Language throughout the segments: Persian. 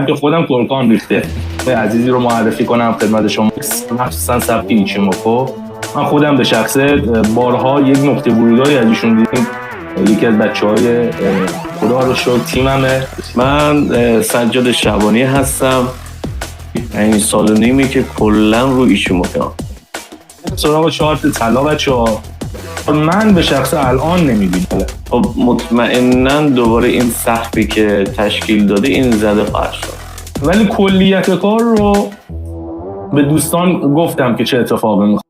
که خودم ترکان ریخته عزیزی رو معرفی کنم خدمت شما، مخصوصا سبک ایچیموکو. من خودم به شخصه بارها یک نقطه ورودی از ایشون دیدیم. یکی از بچه‌های خدا رو شکر تیممه. من سجاد شعبانی هستم. این سال و نیمی که کلا رو ایچیموکو. سراغ چارت طلا بچه‌ها من به شخص الان نمی‌بینم. خب مطمئناً دوباره این سقفی که تشکیل داده این زده خواهد شد. ولی کلیت کار رو به دوستان گفتم که چه اتفاقی می‌خواد.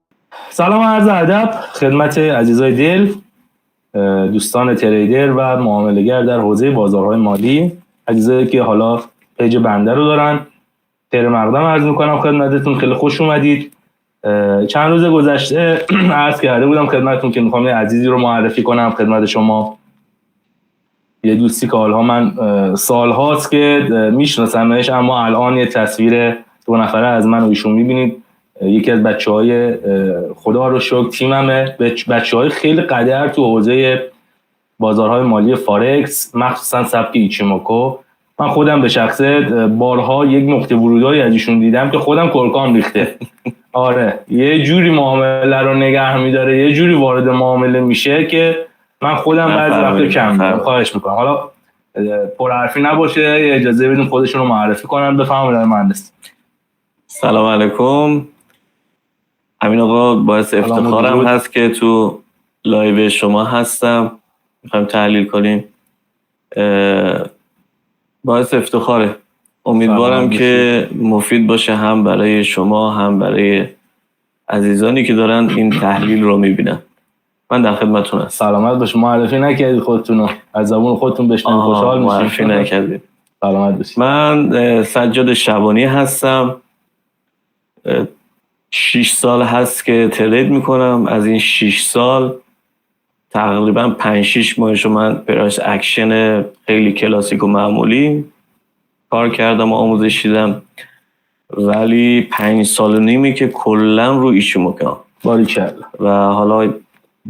سلام عرض ادب خدمت عزیزای دل، دوستان تریدر و معامله‌گر در حوزه بازارهای مالی، عزیزایی که حالا پیج بنده رو دارن. خیر مقدم عرض می‌کنم خدمتتون، خیلی خوش اومدید. چند روز گذشته عرض کرده بودم خدمتتون که میخوام یه عزیزی رو معرفی کنم خدمت شما. یه دوستی که حالا من سالهاست که میشناسمش، اما الان یه تصویر 2 نفره از من و ایشون میبینید. یکی از بچه‌های خدا رو شکر تیممه، بچه‌های خیلی قدر تو حوزه بازارهای مالی فارکس، مخصوصا سبک ایچیموکو. من خودم به شخصه بارها یک نقطه ورودی از ایشون دیدم که خودم کرکام ریخته. آره یه جوری معامله رو نگه می‌داره، یه جوری وارد معامله میشه که من خودم بعضی وقتا کم خواهش میکنم. حالا پرحرفی نباشه، یه اجازه بدین خودشون رو معرفی کنن. بفرمایید مهندس. سلام علیکم. امین آقا باعث افتخارم هست که تو لایو شما هستم، میخوایم تحلیل کنیم. باعث افتخاره. امیدوارم که مفید باشه هم برای شما هم برای عزیزانی که دارن این تحلیل رو میبینن. من در خدمتتون هستم. سلامت باشید. معرفی نکردید خودتون رو، از زبون خودتون بشنوید خوشحال میشم. معرفی نکردید. سلامت باشید. من سجاد شعبانی هستم. 6 سال هست که ترید میکنم. از این 6 سال تقریبا 5-6 ماهشو من پرایس اکشن خیلی کلاسیک و معمولی کار کردم و آموزش دیدم، ولی 5 سال و نیمی که کلا رو ایچیموکو باریکلا. و حالا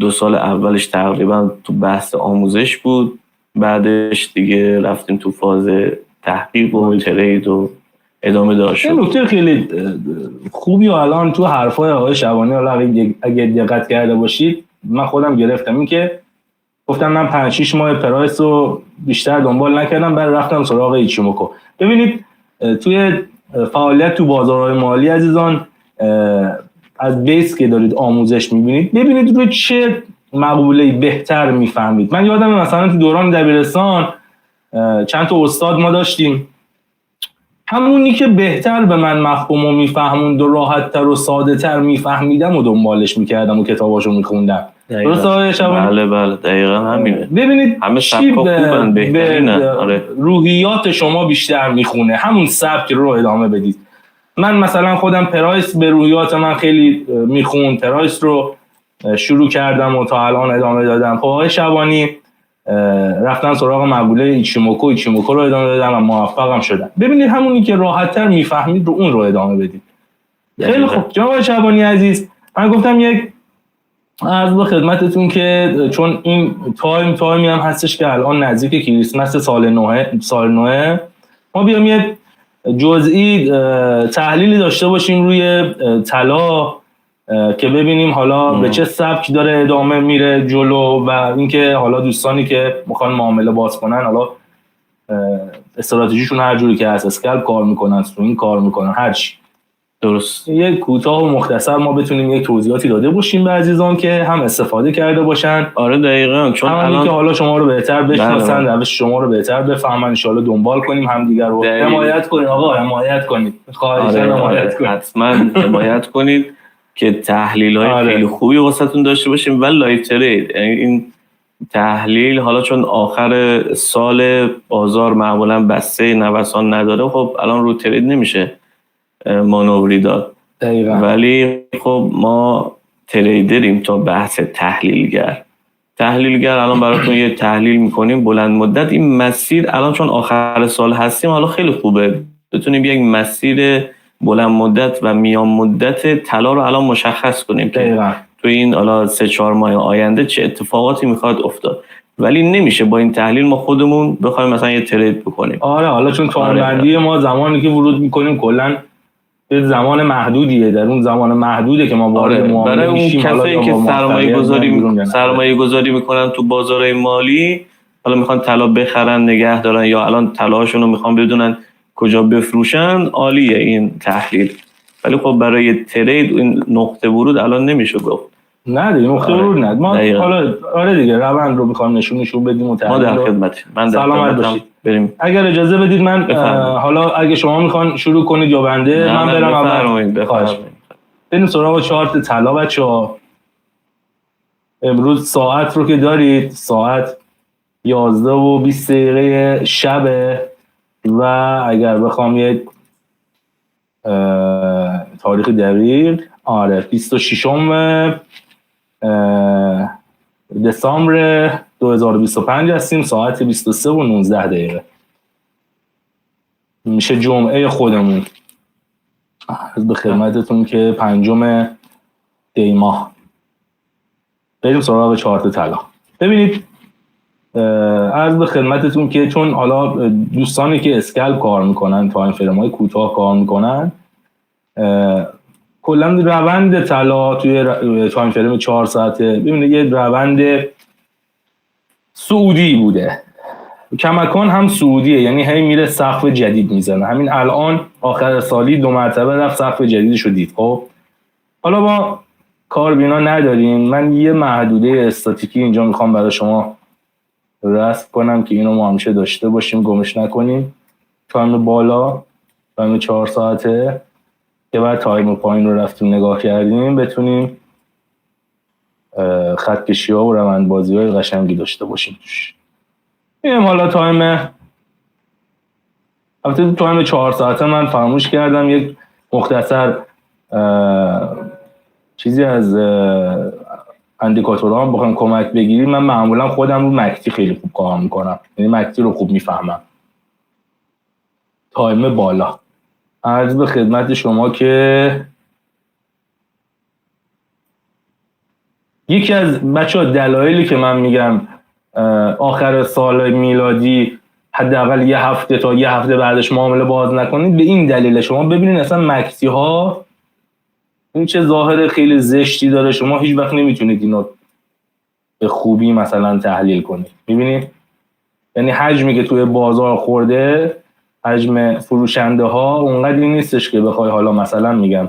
2 سال اولش تقریبا تو بحث آموزش بود، بعدش دیگه رفتیم تو فاز تحقیق و ترید و ادامه داشت. این نکته خیلی خوبی و الان تو حرفای آقای شعبانی حالا اگه دقت کرده باشید من خودم گرفتم، این که گفتم من 5-6 ماه پرایس رو بیشتر دنبال نکردم، بعد رفتم سراغ ایچیموکو. ببینید توی فعالیت تو بازارهای مالی عزیزان، از بیس که دارید آموزش میبینید ببینید روی چه مقوله‌ای بهتر میفهمید. من یادم مثلا تو دوران دبیرستان چند تا استاد ما داشتیم، همونی که بهتر به من مفهوم و میفهموند و راحت‌تر و ساده‌تر میفهمیدم و دنبالش میکردم و کتاباشو میخوندم. درست آقای شعبانی؟ بله دقیقاً همینه. ببینید همه سبکا خوبن، بهترینن. آره. روحیات شما بیشتر میخونه، همون سبک رو ادامه بدید. من مثلا خودم پرایس به روحیات من خیلی میخون، پرایس رو شروع کردم و تا الان ادامه دادم. خب آقای شعبانی رفتن سراغ مقوله ایچیموکو رو ادامه دادم و موفقم شدم. ببینید همونی که راحت‌تر میفهمید رو اون رو ادامه بدید. خیلی خوب جناب شعبانی عزیز، من گفتم یک عرض به خدمتتون که چون این تایمی هم هستش که الان نزدیک کریسمس سال نوه ما بیام یه جزئی تحلیلی داشته باشیم روی طلا که ببینیم حالا به چه سبک داره ادامه میره جلو و اینکه حالا دوستانی که میخوان معامله باز کنن حالا استراتژیشون هر جوری که هست، اسکلپ کار میکنن، سوینگ کار میکنن، هر چی. درست. یک کوتاه و مختصر ما بتونیم یک توضیحاتی داده باشیم به عزیزان که هم استفاده کرده باشن. آره دقیقاً، چون الان که حالا شما رو بهتر بشناسن، روش شما رو بهتر بفهمن، ان شاءالله دنبال کنیم همدیگر رو. حمایت کنید آقا، حمایت کنید. خواهشاً حمایت کنید. حتما حمایت کنید که تحلیل‌های خیلی خوبی واسهتون داشته باشیم و لایو ترید. یعنی این تحلیل حالا چون آخر سال بازار معمولا بسته نوسان نداره، خب الان رو ترید نمیشه مانوری داد. دقیقاً. ولی خب ما تریدریم تا بحث تحلیلگر الان براتون یه تحلیل میکنیم بلند مدت. این مسیر الان چون آخر سال هستیم حالا خیلی خوبه بتونیم یک مسیر بلند مدت و میان مدت طلا رو الان مشخص کنیم که تو این حالا 3-4 ماه آینده چه اتفاقاتی میخواد افتاد. ولی نمیشه با این تحلیل ما خودمون بخوایم مثلا یه ترید بکنیم. آره حالا چون تایم‌بندی ما زمانی که ورود میکنیم کلا به زمان محدودیه، در اون زمان محدوده که ما وارد معامله میشیم. برای اون کسایی که سرمایه گذاری میکنن تو بازار مالی، حالا میخوان طلا بخرن نگه دارن یا الان طلاشون رو میخوان بدونن کجا بفروشن، عالیه این تحلیل. ولی خب برای ترید این نقطه ورود الان نمیشه گفت. نه دیگه نقطه ورود نه. ما حالا آره دیگه روند رو میخوام نشون بدیم و ما در خدمت. من در خدمتم. بریم. اگر اجازه بدید من حالا اگه شما میخوان شروع کنید یا بنده من برم اول. بریم سراغ چارت طلا بچه‌ها. امروز ساعت رو که دارید، ساعت 11:20 شبه و اگر بخوام یک تاریخ دقیق 26 دسامبر 2025 هستیم، ساعت 23:19 میشه جمعه خودمون. عرض به خدمتتون که 5 دی ماه. بریم سراغ چارت طلا. ببینید عرض به خدمتتون که چون حالا دوستانی که اسکلپ کار میکنن، تایم فریم های کوتاه کار میکنن، کلا روند طلا توی تایم فریم 4 ساعته ببینید یه روند صعودی بوده، کماکان هم صعودیه، یعنی هی میره سقف جدید میزنه. همین الان آخر سالی 2 مرتبه رفت سقف جدیدشو دید. خب حالا ما کاربینا نداریم، من یه محدوده استاتیکی اینجا میخوام برای شما رسم کنم که اینو ما همیشه داشته باشیم، گمش نکنیم. تایم بالا، تایم 4 ساعته که بعد تایم پایین رو رفتیم نگاه کردیم، بتونیم خط کشی ها و روند بازی های قشنگی داشته باشیم توش. میگم حالا تایم 4 ساعته من فراموش کردم یک مختصر چیزی از اندیکاتورها بخوام کمک بگیرید. من معمولا خودم رو مکتی خیلی خوب کار میکنم، یعنی مکتی رو خوب میفهمم. تایم بالا، عرض به خدمت شما که یکی از بچه‌ها دلایلی که من میگم آخر سال میلادی حداقل یه هفته تا یه هفته بعدش معامله باز نکنید به این دلیل. شما ببینید اصلا مکسی ها این چه ظاهر خیلی زشتی داره، شما هیچ وقت نمیتونید اینو به خوبی مثلا تحلیل کنید. میبینید یعنی حجمی که توی بازار خورده، حجم فروشنده ها اونقدری نیستش که بخوای حالا مثلا میگم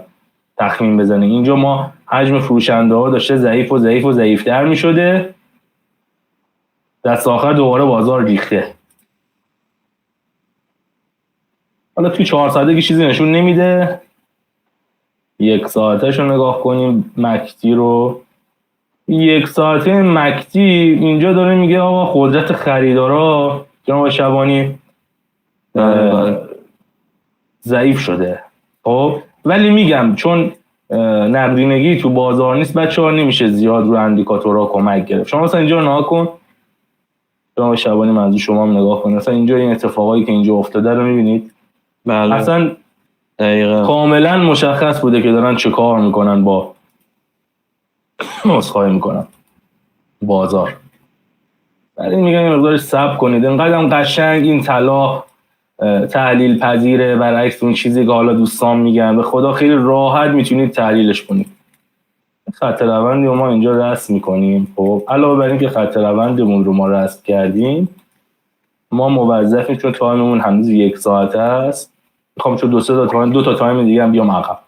تخمین بزنی. اینجا ما حجم فروشنده ها داشته ضعیف و ضعیف و ضعیفتر میشده، دست آخر دوباره بازار ریخته. حالا توی 4 ساعته که چیزی نشون نمیده. 1 ساعتش رو نگاه کنیم مکتی رو. 1 ساعته مکتی اینجا داره میگه آقا قدرت خریدارا جناب شبانی ضعیف شده. خب ولی میگم چون نقدینگی تو بازار نیست بچه‌ها نمیشه زیاد رو اندیکاتورها کمک گرفت. شما مثلا اینجا نگاه کن، جناب شبانی منظور شما هم نگاه کن، مثلا اینجا این اتفاقایی که اینجا افتاده رو میبینید. بله. اصلا دقیقاً کاملا مشخص بوده که دارن چه کار میکنن با مسخای میکنن بازار. ولی میگم این مقدار صبر کنید. اینقدر هم قشنگ این طلا تحلیل پذیره، برعکس اون چیزی که حالا دوستان میگن به خدا خیلی راحت میتونید تحلیلش کنید. خط روندی رو ما اینجا رسم میکنیم. خب علاوه بر این که خط روندمون رو ما رسم کردیم، ما موظفیم چون تایممون هنوز 1 ساعته است، میخوام چون 2 تا تایم دیگه هم بیام عقب.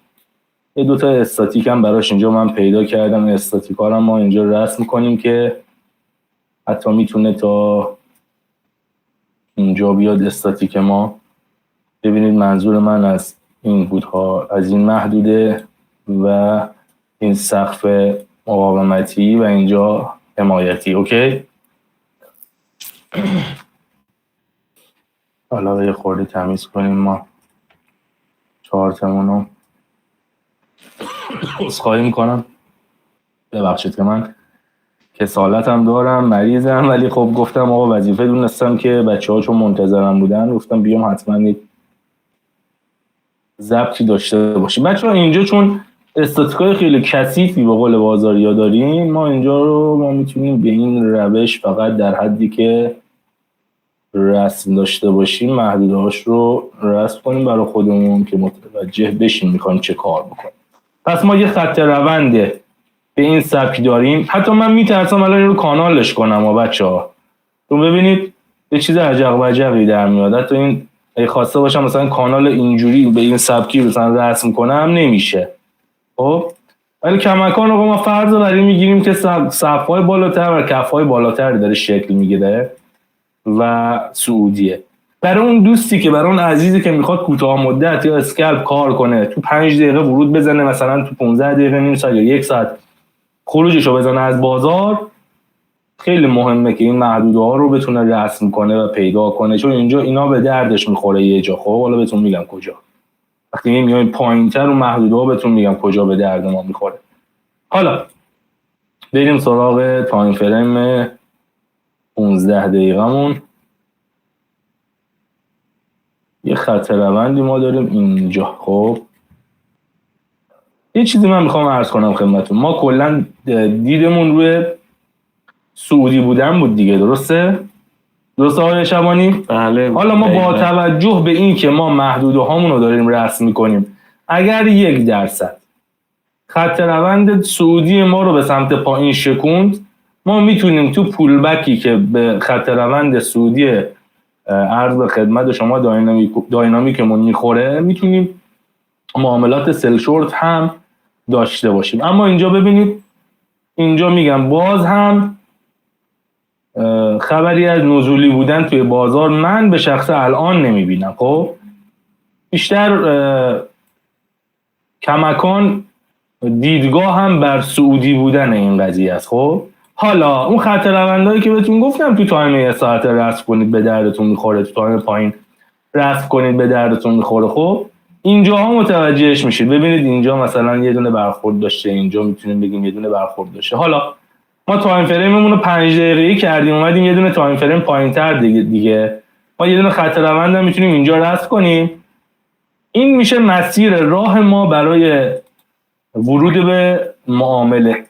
یه 2 تا استاتیک هم براش اینجا من پیدا کردم. استاتیکا رو ما اینجا رسم میکنیم که حتی میتونه تا اینجا بیاد استاتیک ما. ببینید منظور من از این بود ها، از این محدوده و این سقف مقاومتی و اینجا حمایتی. اوکی. حالا یه خورده تمیز کنیم ما چارتمون رو. عذرخواهی میکنم، ببخشید که من کسالتم دارم، مریضم، ولی خب گفتم آقا وظیفه دونستم که بچه‌ها چون منتظرم بودن گفتم بیام حتما یک ضبطی داشته باشیم. بچه‌ها اینجا چون استاتیکای خیلی کثیفی به قول بازاریا داریم. ما اینجا رو ما میتونیم به این روش فقط در حدی که رسم داشته باشیم محدودهاش رو رسم کنیم برای خودمون که متوجه بشیم میخوایم چه کار بکنیم. پس ما یه خط رونده به این سبک داریم. حتی من میترسم الان این رو کانالش کنم و بچه‌ها تو ببینید یه چیز عجق و عجقی در میاد. حتی این اگه خواسته باشم مثلا کانال اینجوری به این سبکی مثلا رسم کنم نمیشه. خب ولی کماکان رو ما فرض بر این میگیریم که صف‌های بالاتر و کف‌های بالاتر داره شکل میگیره و سعودیه. برای اون دوستی که برای اون عزیزی که میخواد کوتاه مدت یا اسکلپ کار کنه تو 5 دقیقه ورود بزنه، مثلا تو 15 دقیقه نیم ساعت یا 1 ساعت خروجشو بزنه از بازار، خیلی مهمه که این محدوده ها رو بتونه رسم کنه و پیدا کنه، چون اینجا اینا به دردش میخوره یه جا. خب حالا بهتون میگم کجا. وقتی میایم پایینتر و محدوده ها بهتون میگم کجا به درد ما میخوره. حالا بریم سراغ تایم فریم 15 دقیقمون. یه خط روندی ما داریم اینجا. خب یه چیزی من میخوام عرض کنم خدمتتون. ما کلا دیدمون روی سعودی بودن بود دیگه، درسته آقای شبانی؟ بله. حالا ما با توجه به این که ما محدوده هامون رو داریم رسم میکنیم، اگر 1% خط روند سعودی ما رو به سمت پایین شکوند، ما میتونیم تو پولبکی که به خط روند سعودی عرض به خدمت شما داینامیکمون میخوره، میتونیم معاملات سل شورت هم داشته باشیم. اما اینجا ببینید، اینجا میگم باز هم خبری از نزولی بودن توی بازار من به شخص الان نمیبینم. خب بیشتر کماکان دیدگاه هم بر سعودی بودن این قضیه است. خب حالا اون خط روندایی که بهتون گفتم تو تایم 1 ساعت رسم کنید به دردتون میخوره، تو تایم پایین رسم کنید به دردتون میخوره. خب اینجاها متوجهش میشید. ببینید اینجا مثلا یه دونه برخورد داشته، اینجا میتونیم بگیم یه دونه برخورد داشته. حالا ما تایم فریممون رو 5 دقیقه‌ای کردیم، اومدیم یه دونه تایم فریم پایین‌تر دیگه ما یه دونه خط روند هم میتونیم اینجا رسم کنیم. این میشه مسیر راه ما برای ورود به معامله.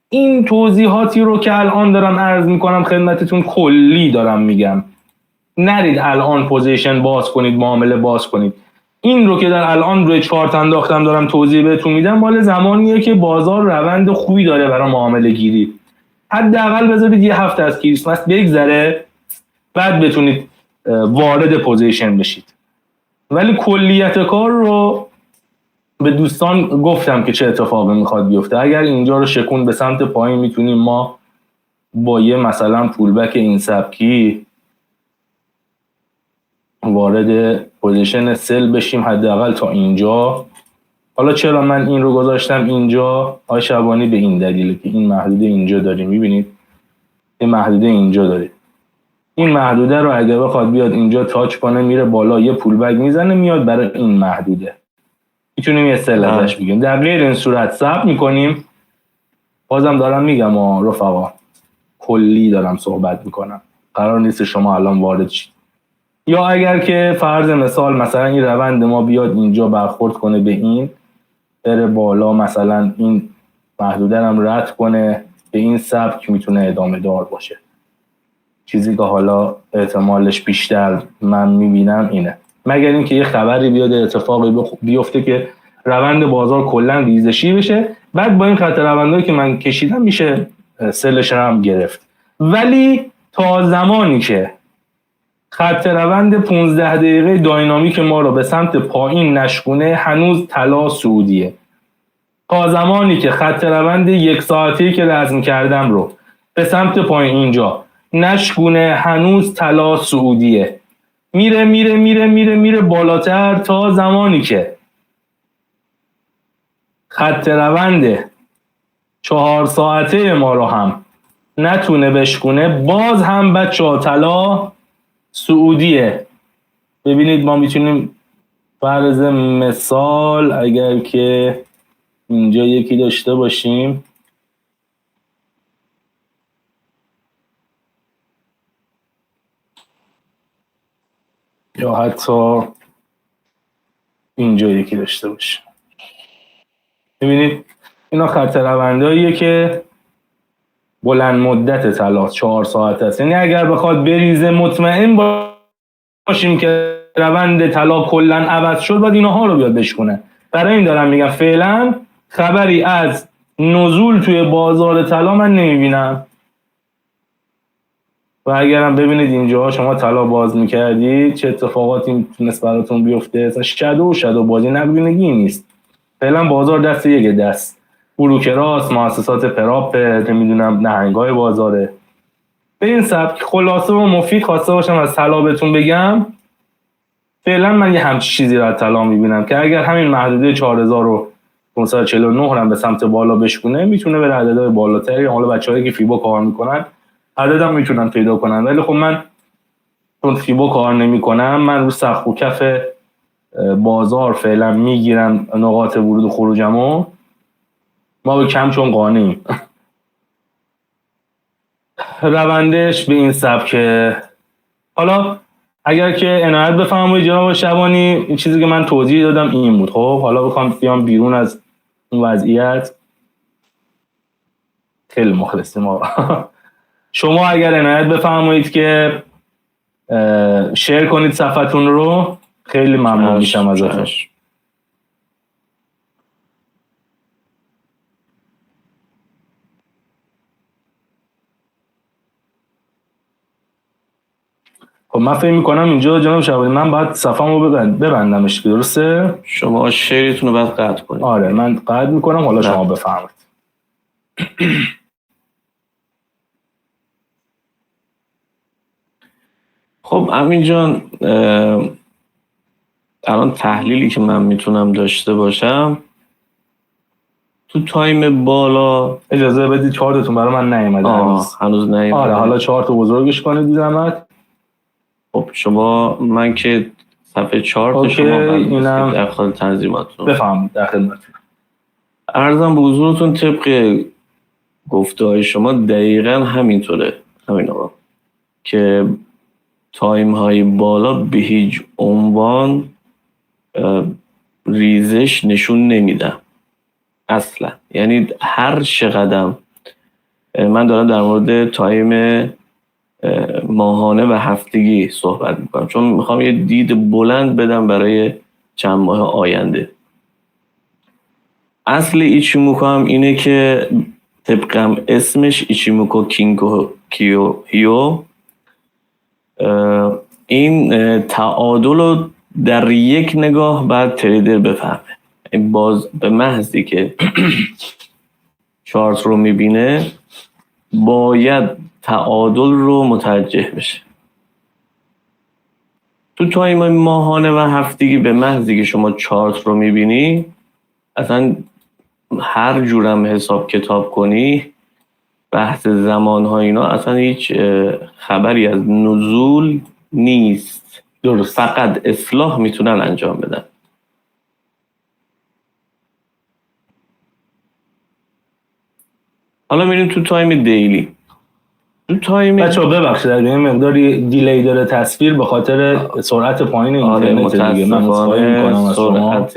این توضیحاتی رو که الان دارم عرض میکنم خدمتتون کلی دارم میگم، نرید الان پوزیشن باز کنید، معامله باز کنید. این رو که در الان روی چارت انداختم دارم توضیح بهتون میدم، مال زمانیه که بازار روند خوبی داره برای معامله گیری. حداقل بذارید یه هفته از کریسمس بگذره بعد بتونید وارد پوزیشن بشید. ولی کلیت کار رو به دوستان گفتم که چه اتفاقی میخواد بیفته. اگر اینجا رو شکون به سمت پایین، میتونیم ما با یه مثلا پولبک این سبکی وارد پوزیشن سل بشیم حداقل تا اینجا. حالا چرا من این رو گذاشتم اینجا آقای شبانی؟ به این دلیله که این محدوده اینجا داریم. میبینید این محدوده اینجا داریم. این محدوده رو اگه بخواد بیاد اینجا تاچ کنه میره بالا، یه پولبک میزنه میاد برای این محدوده، میتونیم یه سل ازش بگیم. در غیر این صورت صبر میکنیم. بازم دارم میگم رفقا کلی دارم صحبت میکنم، قرار نیست شما الان وارد شید. یا اگر که فرض مثال مثلا این روند ما بیاد اینجا برخورد کنه به این، بره بالا، مثلا این محدوده هم رد کنه به این سبک، میتونه ادامه دار باشه. چیزی که حالا احتمالش بیشتر من میبینم اینه، مگر اینکه یه خبری بیاد، اتفاقی بیفته که روند بازار کلا ریزشی بشه، بعد با این خط روندایی که من کشیدم میشه سلش هم گرفت. ولی تا زمانی که خط روند 15 دقیقه داینامیک ما رو به سمت پایین نشکونه، هنوز طلا سعودیه. تا زمانی که خط روند 1 ساعته‌ای که رسم کردم رو به سمت پایین اینجا نشکونه، هنوز طلا سعودیه. میره میره میره میره میره بالاتر تا زمانی که خط روند 4 ساعته ما رو هم نتونه بشکونه، باز هم بچه‌ها طلا سعودیه. ببینید ما میتونیم فرض مثال اگر که اینجا یکی داشته باشیم، یا حتی اینجا یکی داشته باشیم، میبینید اینا خط رونداییه که بلند مدت طلا 4 ساعت است. یعنی اگر بخواد بریزه مطمئن باشیم که روند طلا کلا عوض شد باید اینها رو بیاد بشکنه. برای این دارم میگم فعلا خبری از نزول توی بازار طلا من نمیبینم و اگرم ببینید اینجا شما طلا باز میکردید چه اتفاقاتی تونست براتون بیفته. شادو بازی نقدینگی نیست. فعلا بازار دست یک دست بروکراست، مؤسسات پراپ، نمیدونم نهنگای بازاره. به این سبک خلاصه و مفید خواسته باشم از طلا بهتون بگم. فعلا من یه همچین چیزی رو از طلا میبینم که اگر همین محدوده 4549 هم به سمت بالا بشکنه میتونه به عددهای بالاتری، حالا بچه‌هایی که فیبو کار میکنن عددم میتونن پیدا کنن. ولی خب من چون فیبو کار نمیکنم، من رو سقف و کف بازار فعلا میگیرم نقاط ورود و خروجمو. ما به کم چون قانعیم. روندش به این سبکه. حالا اگر که عنایت بفرمایید جناب شبانی، این چیزی که من توضیح دادم این بود. خب حالا بخوام بیام بیرون از اون وضعیت، خیلی مخلصیم آقا. شما اگر عنایت بفرمایید که شیر کنید صفحتون رو، خیلی ممنون میشم ازتون. خب من فکر میکنم اینجا جناب شبانی من باید صفحه‌مو ببندمش، درسته؟ شما شیرتون رو باید قطع کنید. آره من قطع میکنم، حالا شما بفرمایید. خب امین جان، الان تحلیلی که من میتونم داشته باشم تو تایم بالا، اجازه بدید چارتتون برای من نیومده هنوز نیومده. آره حالا چارت رو بزرگش کنید بی زحمت. خب شما، من که صفحه چارت شما داخل تنظیماتتون بفهم در خدمتتون. عرضم به حضورتون طبق گفته‌های شما دقیقاً همینطوره همین آقا، که تایم های بالا به هیچ عنوان ریزش نشون نمیدم اصلا. یعنی هر چقدر من دارم در مورد تایم ماهانه و هفتگی صحبت میکنم، چون میخوام یه دید بلند بدم برای چند ماه آینده. اصل ایچیموکو هم اینه که طبقم اسمش ایچیموکو کینکو کیو هیو، این تعادل رو در یک نگاه بعد تریدر بفهمه. این باز به محضی که چارت رو میبینه باید تعادل رو متوجه بشه. تو تایم ماهانه و هفتگی به محضی که شما چارت رو میبینی، اصلا هر جورم حساب کتاب کنی، بحث زمان ها اینا اصلا هیچ خبری از نزول نیست. درست، فقط اصلاح میتونن انجام بدن. حالا میریم تو تایم دیلی. تو تایم بچه‌ها ببخشید اگه این مقداری دیلی داره تصویر به خاطر سرعت پایین اینترنت دیگه. من عذرخواهی می‌کنم از شما.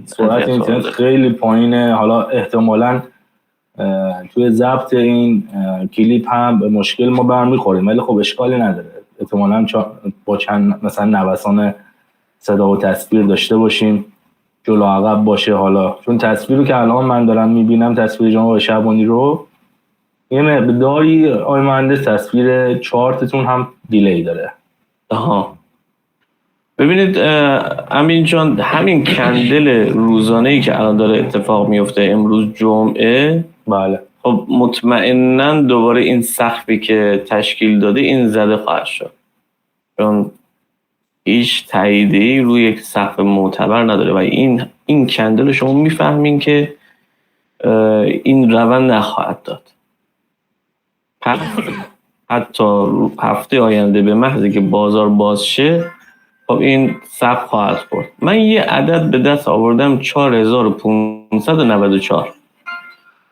سرعت اینترنت خیلی پایینه. حالا احتمالاً توی ضبط این کلیپ هم به مشکل ما برمیخوریم، ولی خب اشکالی نداره. احتمالاً با چند مثلا نوسان صدا و تصویر داشته باشیم، جلو عقب باشه. حالا چون تصویری که الان من دارم میبینم، تصویر جناب شبانی رو، یه مقداری آقای مهندس تصویر چارتتون هم دیلی داره. ببینید امین جان، همین کندل روزانه‌ای که الان داره اتفاق میفته، امروز جمعه، بله خب مطمئناً دوباره این سقفی که تشکیل داده این زده خواهد شد، چون هیچ تاییدی روی یک سقف معتبر نداره و این کندل شما میفهمین که این روند نخواهد داد. حتی هفته آینده به محضی که بازار باز شه، خب این سقف خواهد خورد. من یه عدد به دست آوردم 4594.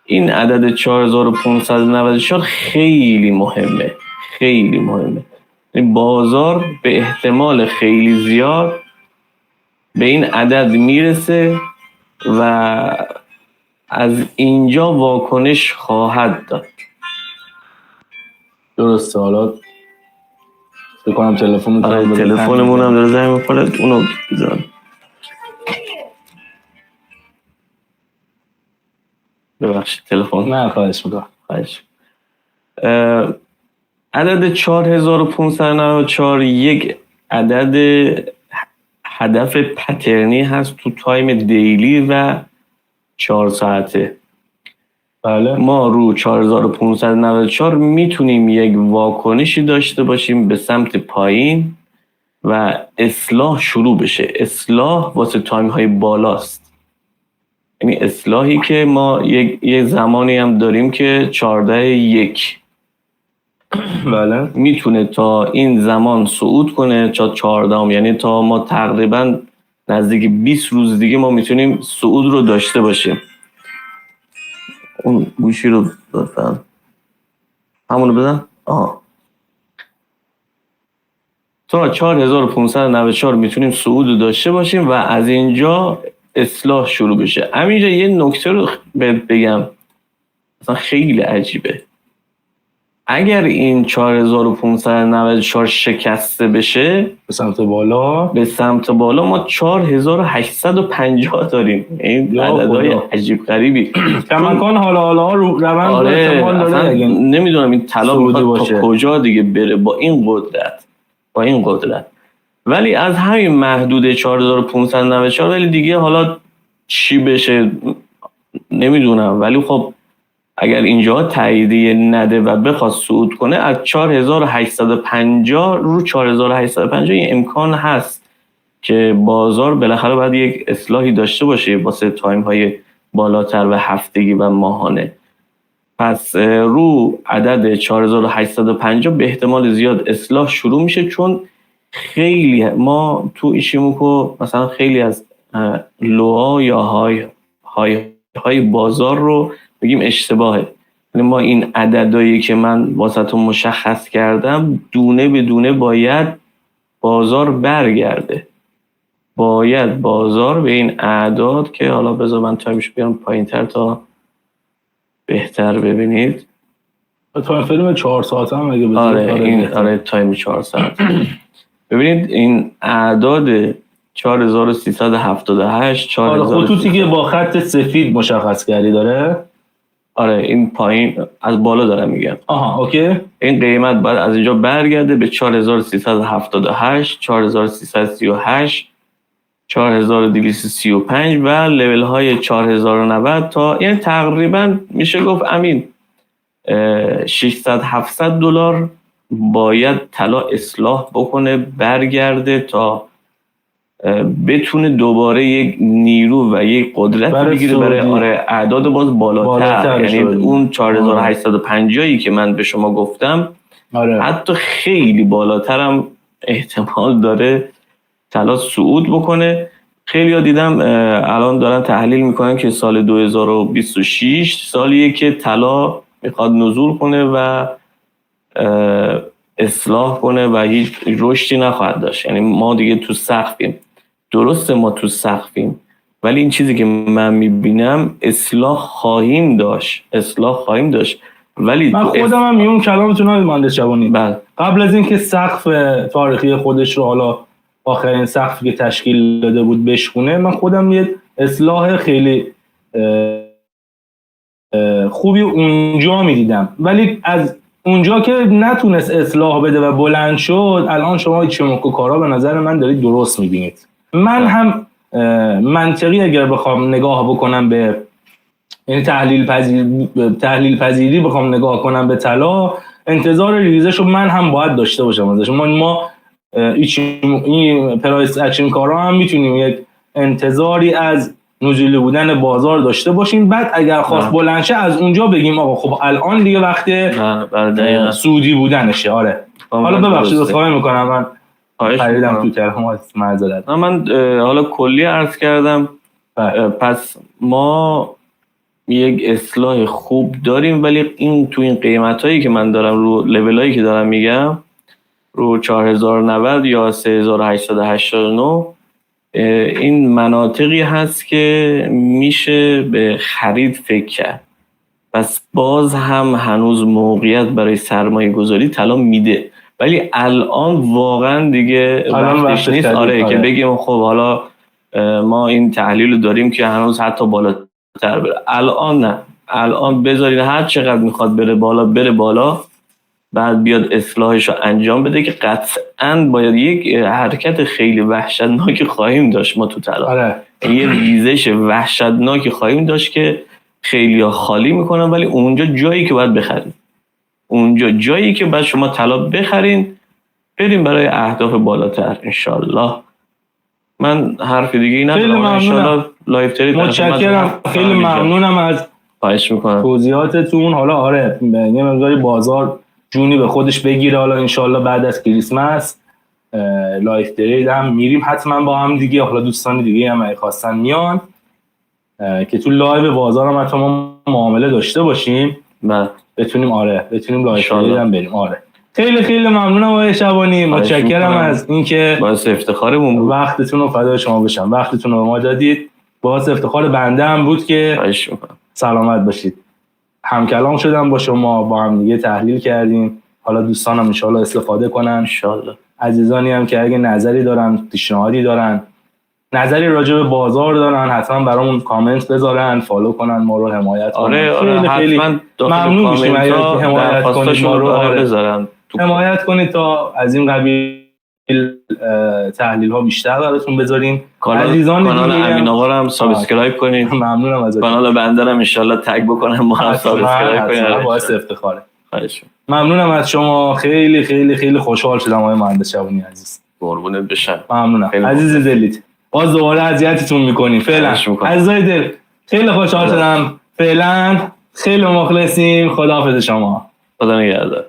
این عدد 4594 خیلی مهمه، خیلی مهمه. بازار به احتمال خیلی زیاد به این عدد میرسه و از اینجا واکنش خواهد داد. درسته. حالا فکر کنم تلفنمون هم داره زنگ می‌خوره، اونو بزنم. ببخشید تلفن. نه خواهش میکنم. عدد 4594 یک عدد هدف پترنی هست تو تایم دیلی و 4 ساعته. بله. ما رو 4594 میتونیم یک واکنشی داشته باشیم به سمت پایین و اصلاح شروع بشه. اصلاح واسه تایم های بالاست، یعنی اصلاحی که ما یک زمانی هم داریم که 14-1 بله میتونه تا این زمان صعود کنه تا 14، یعنی تا ما تقریبا نزدیک 20 روز دیگه ما میتونیم صعود رو داشته باشیم. اون گوشی رو لطفا همونو بدن. تا 4594 میتونیم صعود رو داشته باشیم و از اینجا اصلاح شروع بشه. همینجا یه نکته رو بگم، مثلا خیلی عجیبه. اگر این 4594 شکسته بشه به سمت بالا ما 4850 داریم. این عددهای عجیب غریبی کماکان حالا رو روند احتمال داره. نمیدونم این طلا میخواد تا کجا دیگه بره با این قدرت. ولی از همین محدوده 4594 ولی دیگه حالا چی بشه نمیدونم، ولی خب اگر اینجا تاییدیه نده و بخواد صعود کنه از 4850 رو 4850 این امکان هست که بازار بالاخره باید یک اصلاحی داشته باشه واسه تایم های بالاتر و هفتگی و ماهانه. پس رو عدد 4850 به احتمال زیاد اصلاح شروع میشه، چون خیلی ما تو ایشیموکو مثلا خیلی از لوها یا های بازار رو بگیم اشتباهه. ما این عددهایی که من واسهتون مشخص کردم دونه به دونه باید بازار برگرده، باید بازار به این اعداد که حالا بذار من تایمش بیارم پایین تر تا بهتر ببینید. تایم فیلم 4 ساعت هم اگه بذارید. آره تایم 4 ساعت. ببینید این اعداد 4378 خطوطی که با خط سفید مشخص کردی داره. آره این پایین از بالا دارم میگم. اوکی. این قیمت باید از اینجا برگرده به 4378 4338 4235 و لول های 4090 تا یعنی تقریبا میشه گفت امین 600-700 دلار باید طلا اصلاح بکنه برگرده تا بتونه دوباره یک نیرو و یک قدرت بگیره برای اعداد باز بالاتر. یعنی اون 4850 که من به شما گفتم حتی خیلی بالاترم احتمال داره طلا صعود بکنه. خیلی ها دیدم الان دارن تحلیل میکنن که سال 2026 سالیه که طلا میخواد نزول کنه و اصلاح کنه و هیچ رشدی نخواهد داشت. یعنی ما دیگه تو سقفیم. درسته ما تو سقفیم، ولی این چیزی که من میبینم اصلاح خواهیم داشت. ولی من خودم هم میون کلامتون رو مهندس جوانی قبل از اینکه سقف تاریخی خودش رو حالا آخرین سقفی که تشکیل داده بود بشکونه، من خودم یه اصلاح خیلی خوبی اونجا میدیدم، ولی از اونجا که نتونست اصلاح بده و بلند شد الان شما ایشیموکو کارا به نظر من دارید درست میبینید. من هم منطقی اگر بخوام نگاه بکنم به یعنی تحلیل پذیری بخوام نگاه کنم به طلا، انتظار ریزش رو من هم باید داشته باشم ازش. ما این پرایس اکشن کارا هم میتونیم یک انتظاری از نزولی بودن بازار داشته باشیم، بعد اگر خواست بلند شه از اونجا بگیم آقا خب الان دیگه وقت سودی بودنشه. حالا ببخشید خواهی میکنم من خریدم تو تلفن معذرت. من حالا کلی عرض کردم. پس ما یک اصلاح خوب داریم، ولی این تو این قیمتایی که من دارم رو لولایی که دارم میگم رو 4090 یا 3889 این مناطقی هست که میشه به خرید فکر کرد، پس باز هم هنوز موقعیت برای سرمایه گذاری طلا میده، ولی الان واقعا دیگه وقتش نیست. آره که بگیم خب حالا ما این تحلیل رو داریم که هنوز حتی بالاتر بره. الان نه، الان بذارین هر چقدر میخواد بره بالا، بعد بیاد اصلاحش رو انجام بده که قطعاً باید یک حرکت خیلی وحشتناکی خواهیم داشت ما تو طلا. آره. یه ریزش وحشتناکی خواهیم داشت که خیلی ها خالی میکنن، ولی اونجا جایی که باید بخرین، اونجا جایی که باید شما طلا بخرین، بریم برای اهداف بالاتر انشالله. من حرف دیگه ای ندارم. انشالله لایف ترید. متشکرم، خیلی ممنونم از خواهش میکنم توضیحاتتون. حالا آره یه مقداری بازار جونی به خودش بگیره، حالا انشالله بعد از کریسمس لایف ترید هم میریم حتما با هم دیگه. حالا دوستان دیگه هم خواستن میان که تو لایو بازار هم حتی ما معامله داشته باشیم، بتونیم لایف ترید هم بریم. آره خیلی خیلی ممنونم آقای شبانی، متشکرم از اینکه باعث افتخارمون بود. وقتتون رو فدای شما بشم، وقتتون رو به ما دادید، باعث افتخار بنده هم بود که سلامت باشید. همکلام شدم با شما، با هم دیگه تحلیل کردیم. حالا دوستانم ان شاءالله استفاده کنن. ان شاءالله عزیزانی هم که اگه نظری دارن، پیشنهادی دارن، نظری راجع به بازار دارن، حتما برامون کامنت بذارن، فالو کنن، ما رو حمایت کنن. آره خیلی ممنون میشیم اگه حمایت کنید ما رو، بذارن حمایت کنید تا از این قبیل تحلیل ها بیشتر براتون بذاریم. کانال امین آقا رو هم سابسکرایب کنید. ممنونم ازتون. کانال بنده رو ان شاءالله تگ بکنم، ما هم سابسکرایب کنید. باعث افتخاره. ممنونم از شما، خیلی خیلی خیلی خوشحال شدم آقای مهندس شبانی عزیز. قربونت بشم. ممنونم عزیز دلیت. باز دوباره اذیتتون میکنیم. فعلا عزیزای دل خیلی خوشحال شدم. فعلا خیلی مخلصیم. خداحافظ شما. خدا نگهدار.